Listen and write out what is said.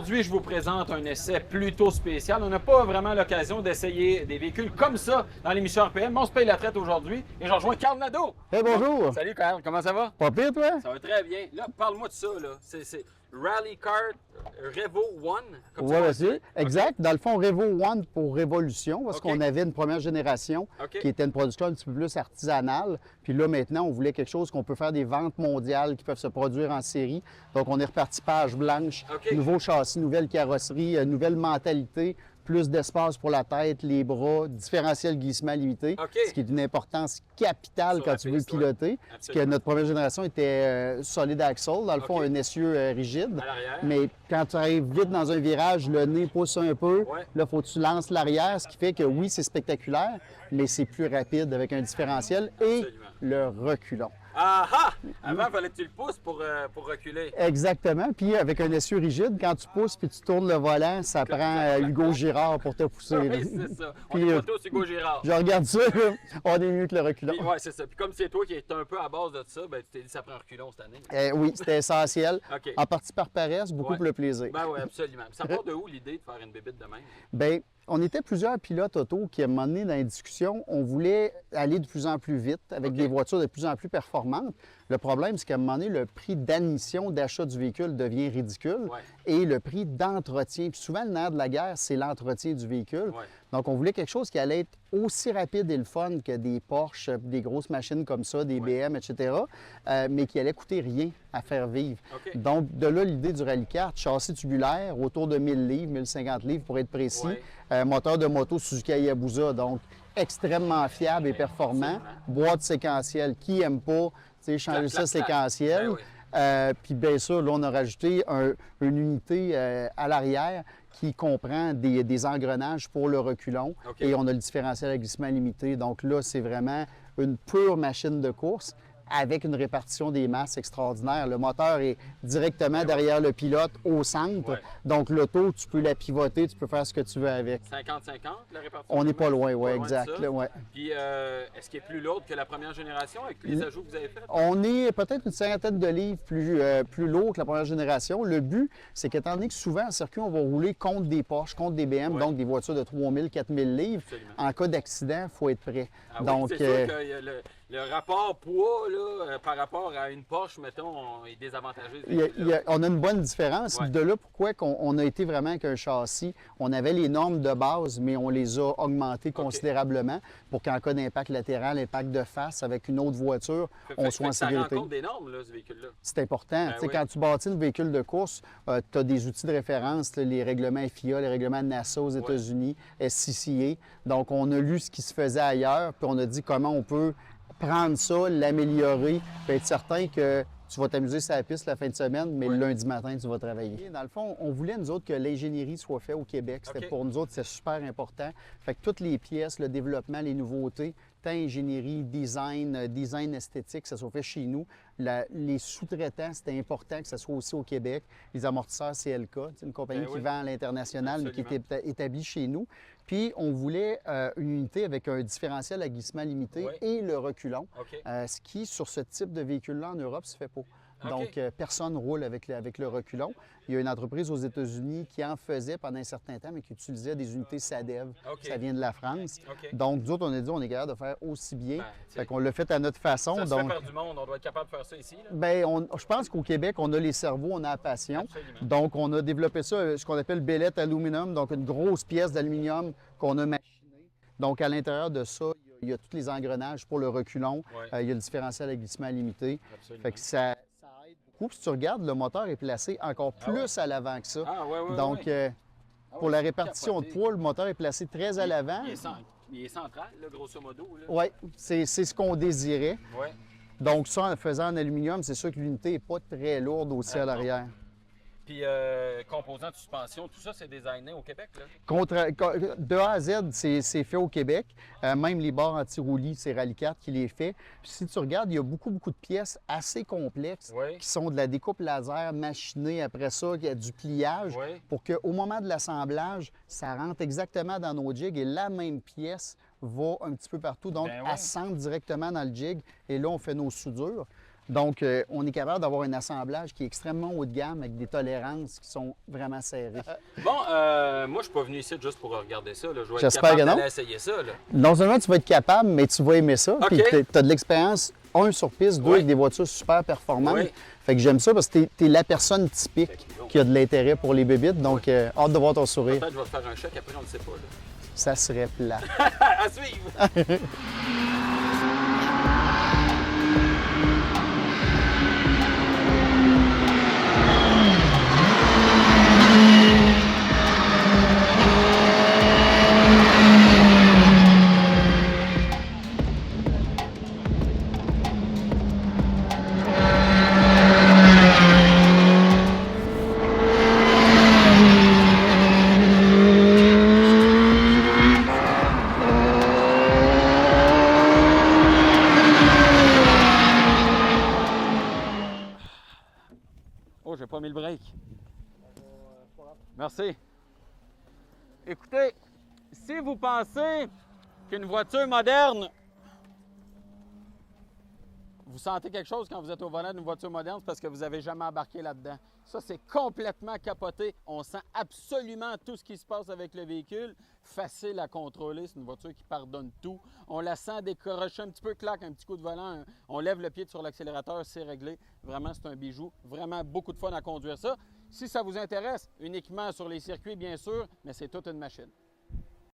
Aujourd'hui, je vous présente un essai plutôt spécial. On n'a pas vraiment l'occasion d'essayer des véhicules comme ça dans l'émission RPM, mais on se paye la traite aujourd'hui et je rejoins Carl Nadeau. Hey, bonjour! Salut Carl, comment ça va? Pas pire, toi? Ça va très bien. Là, parle-moi de ça, là. C'est Rally Kart Revo One, comme ça Voilà, on dit. c'est exact. Dans le fond, Revo One pour Révolution, parce OK. qu'on avait une première génération OK. qui était une production un petit peu plus artisanale. Puis là, maintenant, on voulait quelque chose qu'on peut faire des ventes mondiales qui peuvent se produire en série. Donc, on est reparti page blanche, OK. nouveau châssis, nouvelle carrosserie, nouvelle mentalité, plus d'espace pour la tête, les bras, différentiel glissement limité, OK. ce qui est d'une importance capitale Sur quand la tu veux piste, piloter. ouais. Parce que Absolument. notre première génération était solid axle, dans le fond, OK. un essieu rigide. À l'arrière. Mais quand tu arrives vite dans un virage, le nez pousse un peu. Ouais. Là, il faut que tu lances l'arrière, ce qui fait que oui, c'est spectaculaire, mais c'est plus rapide avec un différentiel et Absolument. le reculon. Ah ah! Avant, il fallait que tu le pousses pour reculer. Exactement. Puis avec un essieu rigide, quand tu pousses puis tu tournes le volant, ça prend Hugo Girard pour te pousser. Oui, là. c'est ça. On Puis, est pas tous Hugo Girard. Je regarde ça, là, on est mieux que le reculon. Oui, c'est ça. Puis comme c'est toi qui es un peu à base de ça, ben, tu t'es dit ça prend reculon cette année. Oui, c'était essentiel. OK. En partie par paresse, beaucoup Ouais. pour le plaisir. Ben oui, absolument. Puis ça part de où l'idée de faire une bébite de même? Bien, on était plusieurs pilotes auto qui, à un moment donné, dans les discussions, on voulait aller de plus en plus vite avec OK. des voitures de plus en plus performantes. Le problème, c'est qu'à un moment donné, le prix d'admission, d'achat du véhicule devient ridicule Ouais. et le prix d'entretien. Puis souvent, le nerf de la guerre, c'est l'entretien du véhicule. Ouais. Donc, on voulait quelque chose qui allait être aussi rapide et le fun que des Porsche, des grosses machines comme ça, des Ouais. BM, etc., mais qui allait coûter rien à faire vivre. OK. Donc, de là, l'idée du Rally Kart, châssis tubulaire, autour de 1000 livres, 1050 livres pour être précis. Ouais. Moteur de moto Suzuki Hayabusa, donc extrêmement fiable et performant. Boîte séquentielle, qui aime pas, tu sais, changer Clac, ça clac, clac. séquentiel. Ben oui. Puis bien sûr, là, on a rajouté une unité à l'arrière qui comprend des engrenages pour le reculon. OK. Et on a le différentiel à glissement limité. Donc là, c'est vraiment une pure machine de course avec une répartition des masses extraordinaire. Le moteur est directement derrière le pilote au centre. Ouais. Donc l'auto, tu peux la pivoter, tu peux faire ce que tu veux avec. 50-50, la répartition? On n'est des pas masses? loin, oui, Pas loin de exact. ça. là, ouais. Puis, est-ce qu'il est plus lourd que la première génération avec les ajouts que vous avez faits? On est peut-être une cinquantaine de livres plus lourd que la première génération. Le but, c'est qu'étant donné que souvent en circuit, on va rouler contre des Porsche, contre des BM, Ouais. donc des voitures de 3000, 4000 livres. Absolument. En cas d'accident, il faut être prêt. Ah oui, donc, c'est sûr que le rapport poids là, par rapport à une Porsche, mettons, est désavantageux. on a une bonne différence. Ouais. De là, pourquoi on a été vraiment avec un châssis. On avait les normes de base, mais on les a augmentées considérablement pour qu'en cas d'impact latéral, impact de face avec une autre voiture, on soit en Ça rend sécurité. compte des normes, là, ce véhicule-là. C'est important. Tu sais, oui. Quand tu bâtis un véhicule de course, tu as des outils de référence, là, les règlements FIA, les règlements de NASA aux États-Unis, SCCA. Donc, on a lu ce qui se faisait ailleurs, puis on a dit comment on peut prendre ça, l'améliorer, puis être certain que tu vas t'amuser sur la piste la fin de semaine, mais le lundi matin, tu vas travailler. Dans le fond, on voulait, nous autres, que l'ingénierie soit faite au Québec. C'était OK. pour nous autres, c'est super important. Fait que toutes les pièces, le développement, les nouveautés, tant ingénierie, design esthétique, ça soit fait chez nous. Les sous-traitants, c'était important que ça soit aussi au Québec. Les amortisseurs CLK, c'est une compagnie Ben qui oui. vend à l'international, mais qui Absolument. était établie chez nous. Puis, on voulait une unité avec un différentiel à glissement limité Oui. et le reculon, OK. ce qui, sur ce type de véhicule-là, en Europe, se fait pas. OK. Donc, personne ne roule avec le reculon. Il y a une entreprise aux États-Unis qui en faisait pendant un certain temps, mais qui utilisait des unités SADEV. OK. Ça vient de la France. OK. Donc, nous autres, on a dit on est capable de faire aussi bien. Ben, tu sais, Fait qu'on l'a fait à notre façon. Ça se Donc, fait par du monde, on doit être capable de faire ça ici. Là. ben, je pense qu'au Québec, on a les cerveaux, on a la passion. Absolument. Donc, on a développé ça, ce qu'on appelle bellette aluminum, donc une grosse pièce d'aluminium qu'on a machinée. Donc, à l'intérieur de ça, il y a tous les engrenages pour le reculon. Ouais. Il y a le différentiel à glissement limité. Absolument. Fait que ça aide beaucoup. Puis, si tu regardes, le moteur est placé encore plus à l'avant que ça. Ah, ouais, ouais. Donc, ouais. pour la répartition de capoté. poids, le moteur est placé très à l'avant. Il est central, là, grosso modo. Là. Oui, c'est ce qu'on désirait. Ouais. Donc, ça, en le faisant en aluminium, c'est sûr que l'unité n'est pas très lourde aussi à l'arrière. Puis, composants de suspension, tout ça, c'est designé au Québec, là? De A à Z, c'est fait au Québec. Même les barres anti-roulis, c'est Rally Kart qui les fait. Puis si tu regardes, il y a beaucoup de pièces assez complexes Oui. qui sont de la découpe laser machinée. Après ça, il y a du pliage Oui. pour qu'au moment de l'assemblage, ça rentre exactement dans nos jigs et la même pièce va un petit peu partout. Donc, Ben oui. elle centre directement dans le jig. Et là, on fait nos soudures. Donc, on est capable d'avoir un assemblage qui est extrêmement haut de gamme avec des tolérances qui sont vraiment serrées. Bon, moi, je suis pas venu ici juste pour regarder ça. Là. Je vais être J'espère capable que non. d'aller essayer ça. Là. Non seulement tu vas être capable, mais tu vas aimer ça. OK. Puis tu as de l'expérience, un sur piste, deux Oui. avec des voitures super performantes. Oui. Fait que j'aime ça parce que tu es la personne typique qui a de l'intérêt pour les bébites. Donc, hâte de voir ton sourire. Peut-être que je vais te faire un chèque, après, on ne le sait pas. Là. Ça serait plat. À suivre! Oh, j'ai pas mis le break. Merci. Écoutez, si vous pensez qu'une voiture moderne, vous sentez quelque chose quand vous êtes au volant d'une voiture moderne, c'est parce que vous n'avez jamais embarqué là-dedans. Ça, c'est complètement capoté. On sent absolument tout ce qui se passe avec le véhicule. Facile à contrôler. C'est une voiture qui pardonne tout. On la sent décrocher un petit peu, claque, un petit coup de volant. On lève le pied sur l'accélérateur, c'est réglé. Vraiment, c'est un bijou. Vraiment beaucoup de fun à conduire ça. Si ça vous intéresse, uniquement sur les circuits, bien sûr, mais c'est toute une machine.